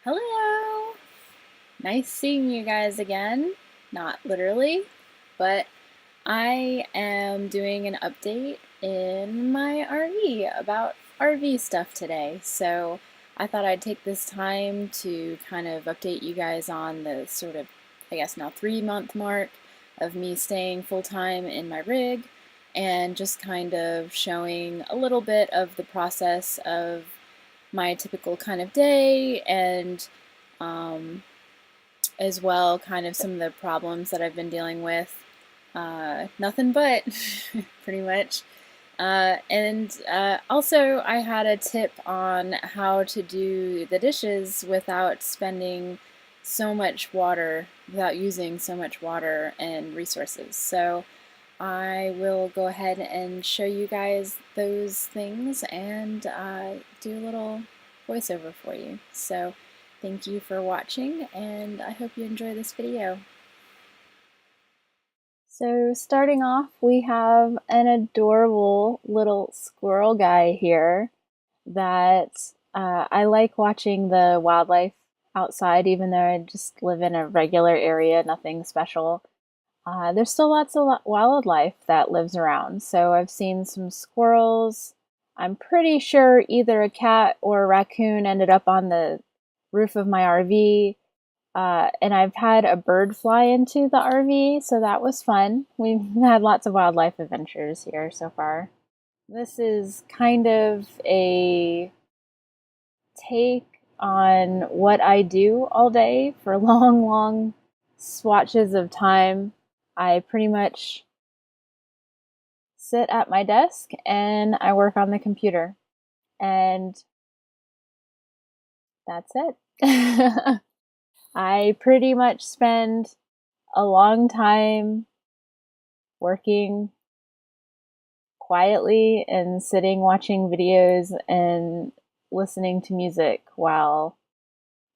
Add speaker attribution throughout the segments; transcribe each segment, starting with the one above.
Speaker 1: Hello! Nice seeing you guys again. Not literally, but I am doing an update in my RV about RV stuff today. So I thought I'd take this time to kind of update you guys on the sort of, I guess now 3 month mark of me staying full time in my rig and just kind of showing a little bit of the process of my typical kind of day and um, as well kind of some of the problems that I've been dealing with. Nothing but, pretty much. And also, I had a tip on how to do the dishes without spending so much water, without using so much water and resources. So I will go ahead and show you guys those things and do a little voiceover for you. So thank you for watching, and I hope you enjoy this video. So starting off, we have an adorable little squirrel guy here that I like watching the wildlife outside, even though I just live in a regular area, nothing special. There's still lots of wildlife that lives around. So I've seen some squirrels. I'm pretty sure either a cat or a raccoon ended up on the roof of my RV. And I've had a bird fly into the RV, so that was fun. We've had lots of wildlife adventures here so far. This is kind of a take on what I do all day for long, long swatches of time. I pretty much sit at my desk and I work on the computer. And that's it. I pretty much spend a long time working quietly and sitting watching videos and listening to music while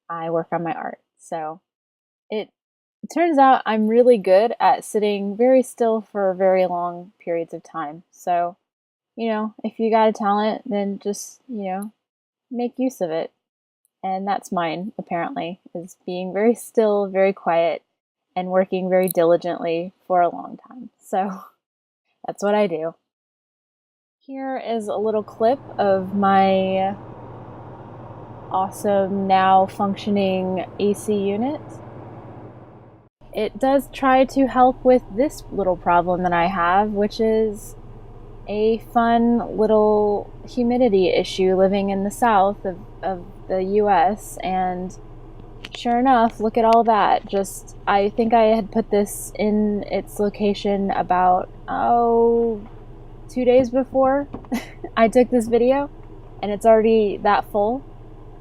Speaker 1: I work on my art. So it turns out I'm really good at sitting very still for very long periods of time. So, if you got a talent, then just, make use of it. And that's mine, apparently, is being very still, very quiet, and working very diligently for a long time. So that's what I do. Here is a little clip of my awesome, now functioning AC unit. It does try to help with this little problem that I have, which is a fun little humidity issue living in the south of the US. And sure enough, look at all that. I think I had put this in its location about, 2 days before I took this video, and it's already that full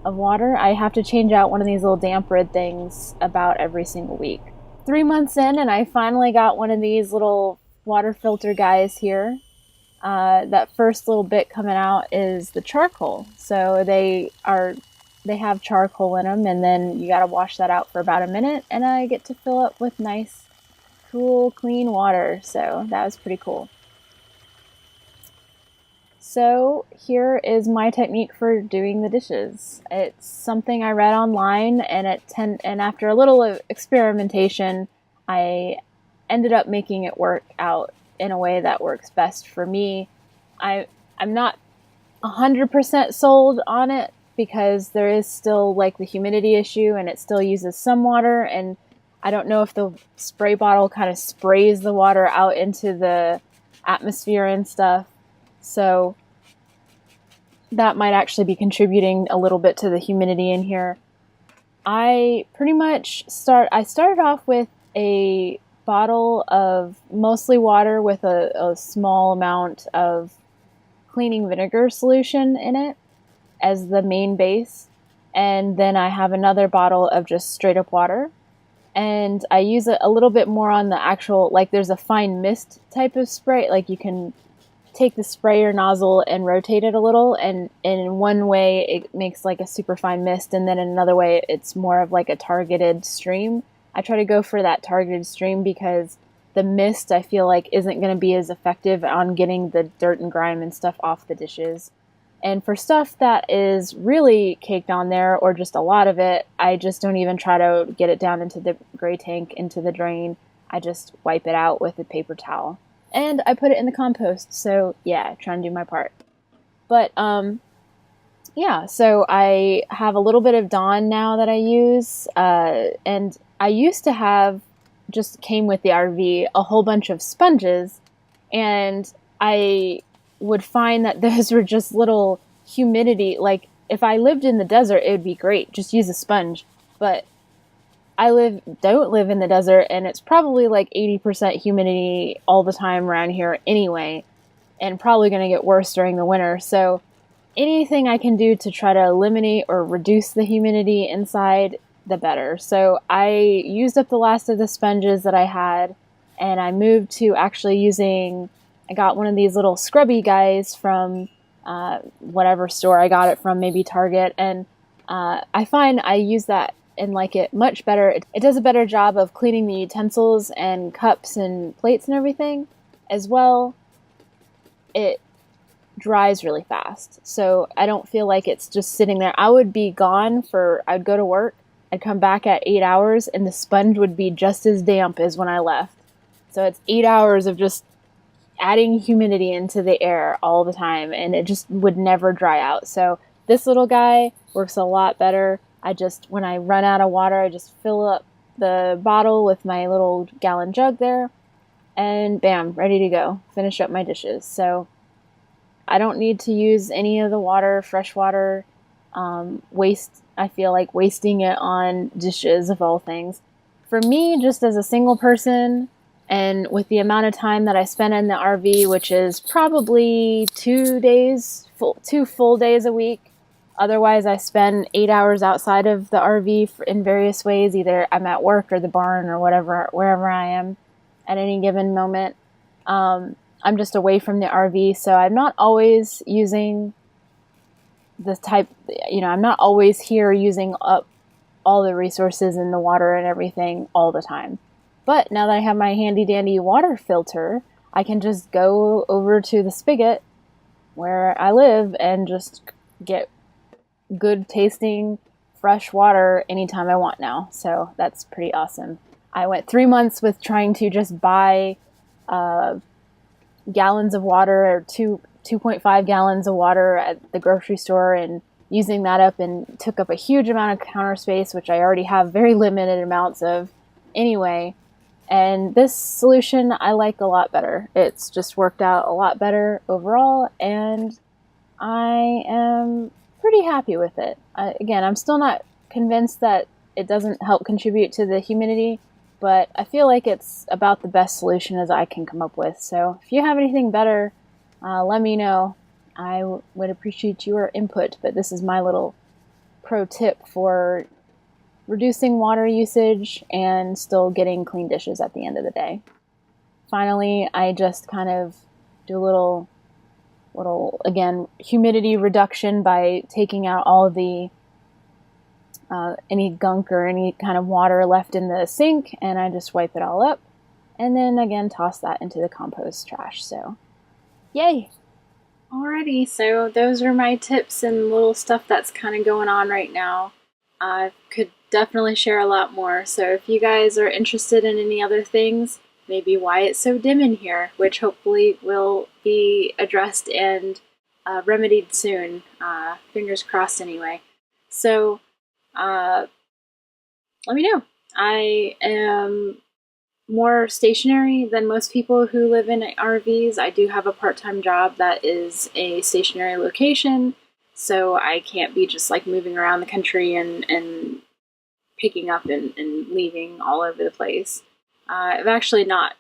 Speaker 1: of water. I have to change out one of these little damp rid things about every single week. 3 months in, and I finally got one of these little water filter guys here. That first little bit coming out is the charcoal. So they have charcoal in them, and then you gotta wash that out for about a minute, and I get to fill up with nice, cool, clean water. So that was pretty cool. So here is my technique for doing the dishes. It's something I read online, and after a little experimentation, I ended up making it work out in a way that works best for me. I'm not 100% sold on it because there is still like the humidity issue, and it still uses some water, and I don't know if the spray bottle kind of sprays the water out into the atmosphere and stuff. So that might actually be contributing a little bit to the humidity in here. I started off with a bottle of mostly water with a small amount of cleaning vinegar solution in it as the main base. And then I have another bottle of just straight up water. And I use it a little bit more on the actual, like there's a fine mist type of spray. Like you can take the sprayer nozzle and rotate it a little, and in one way it makes like a super fine mist, and then in another way it's more of like a targeted stream. I try to go for that targeted stream because the mist I feel like isn't going to be as effective on getting the dirt and grime and stuff off the dishes. And for stuff that is really caked on there, or just a lot of it, I just don't even try to get it down into the gray tank, into the drain. I just wipe it out with a paper towel. And I put it in the compost. So yeah, trying to do my part. But yeah, so I have a little bit of Dawn now that I use. And I used to have, just came with the RV, a whole bunch of sponges. And I would find that those were just little humidity. Like, if I lived in the desert, it would be great. Just use a sponge. But don't live in the desert, and it's probably like 80% humidity all the time around here anyway, and probably going to get worse during the winter. So anything I can do to try to eliminate or reduce the humidity inside, the better. So I used up the last of the sponges that I had, and I moved to actually using, I got one of these little scrubby guys from whatever store I got it from, maybe Target, and I find I use that and like it much better. It does a better job of cleaning the utensils and cups and plates and everything. As well, it dries really fast, so I don't feel like it's just sitting there. I'd go to work, I'd come back at 8 hours, and the sponge would be just as damp as when I left. So it's 8 hours of just adding humidity into the air all the time, and it just would never dry out. So this little guy works a lot better. When I run out of water, I just fill up the bottle with my little gallon jug there, and bam, ready to go. Finish up my dishes. So I don't need to use any of the water, fresh water, I feel like wasting it on dishes, of all things. For me, just as a single person, and with the amount of time that I spend in the RV, which is probably 2 full days a week. Otherwise, I spend 8 hours outside of the RV in various ways. Either I'm at work or the barn or wherever I am at any given moment. I'm just away from the RV, so I'm not always using I'm not always here using up all the resources in the water and everything all the time. But now that I have my handy dandy water filter, I can just go over to the spigot where I live and just get good tasting fresh water anytime I want now. So that's pretty awesome. I went 3 months with trying to just buy gallons of water, or 2.5 gallons of water at the grocery store, and using that up, and took up a huge amount of counter space, which I already have very limited amounts of anyway. And this solution I like a lot better. It's just worked out a lot better overall, and I am pretty happy with it. Again, I'm still not convinced that it doesn't help contribute to the humidity, but I feel like it's about the best solution as I can come up with. So if you have anything better, let me know. I would appreciate your input, but this is my little pro tip for reducing water usage and still getting clean dishes at the end of the day. Finally, I just kind of do a little again, humidity reduction by taking out all of the any gunk or any kind of water left in the sink, and I just wipe it all up, and then again toss that into the compost trash. So yay. Alrighty, so those are my tips and little stuff that's kind of going on right now. I could definitely share a lot more, so if you guys are interested in any other things, maybe why it's so dim in here, which hopefully will be addressed and remedied soon. Fingers crossed anyway. So let me know. I am more stationary than most people who live in RVs. I do have a part-time job that is a stationary location, so I can't be just like moving around the country and picking up and leaving all over the place. I've actually not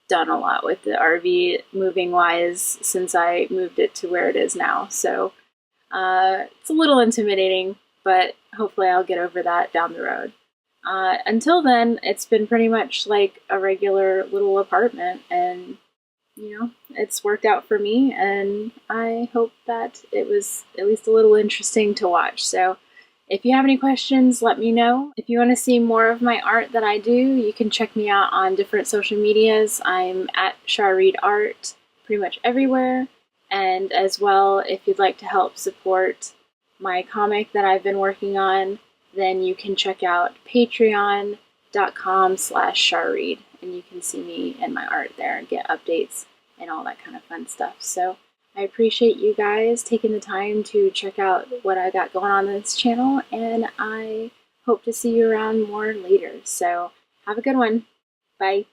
Speaker 1: done a lot with the RV moving wise since I moved it to where it is now, so it's a little intimidating, but hopefully I'll get over that down the road. Until then, it's been pretty much like a regular little apartment, and it's worked out for me, and I hope that it was at least a little interesting to watch. So if you have any questions, let me know. If you want to see more of my art that I do, you can check me out on different social medias. I'm at Shareed Art pretty much everywhere. And as well, if you'd like to help support my comic that I've been working on, then you can check out patreon.com/Charreed, and you can see me and my art there and get updates and all that kind of fun stuff. So I appreciate you guys taking the time to check out what I got going on this channel, and I hope to see you around more later. So have a good one. Bye.